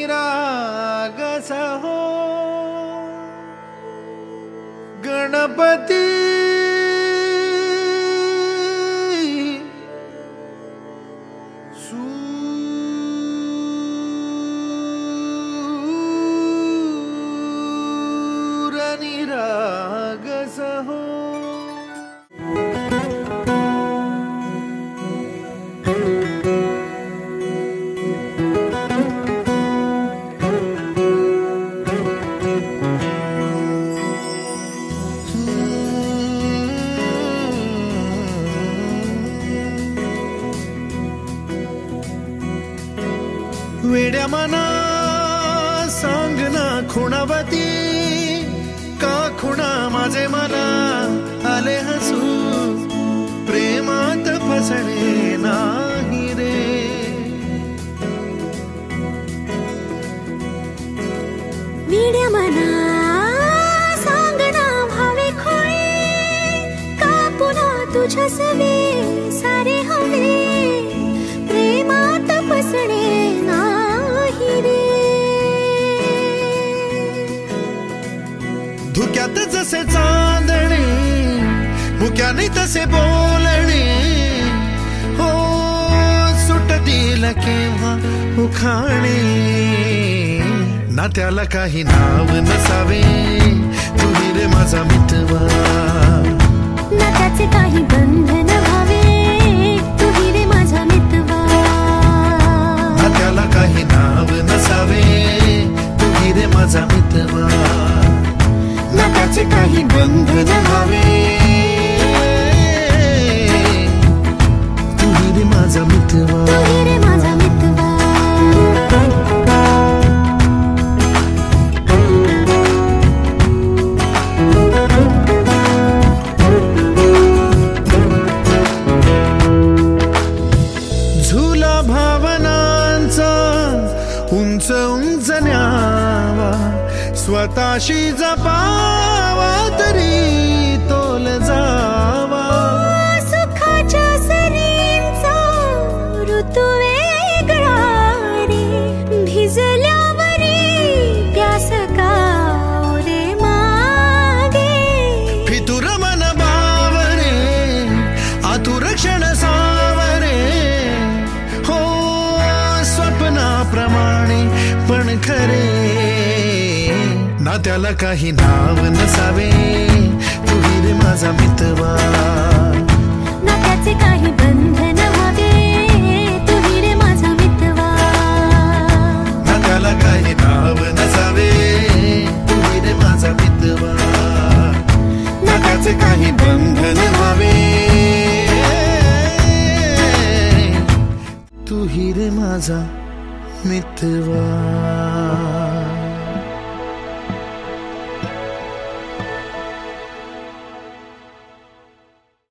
निरागस हो गणपती सूर निरागस हो वेड्या मना सांग ना खुणावती का खुणा माझे मला आले हसू प्रेमात फसणे नाही रे वेड्या मना सांग ना भावे खोळे का पुन्हा तुझ्या सवे सारे हवे प्रेमात फसणे धुक्यात जसे चांदणे मुक्याने तसे बोलणे हो सुटतील केव्हा उखाणे ना त्याला काही नाव नसावे तुही रे माझा मितवा ना त्याचे काही बंधन व्हावे तुही रे माझा मितवा ना त्याला काही नाव नसावे तुही रे माझा मितवा ना त्याचे काही बंधन व्हावे तुही रे माझा मितवा तुही रे माझा मितवा झुला भावनांचा उंच उंच न्यावा स्वतःशी जपावा तरी तोल जावा सुखाच्या सरींचा ऋतू वेगळा रे भिजल्यावरी प्यास का रे मागे फितुर मन बावरे आतुर क्षण सावरे हो स्वप्नाप्रमाणे पण खरे ना त्याला काही नाव नसावे तुही रे माझा मितवा ना त्याचे काही बंधन व्हावे तुही रे माझा मितवा ना त्याला काही नाव नसावे तुही रे माझा मितवा ना त्याचे काही बंधन व्हावे तुही रे माझा मितवा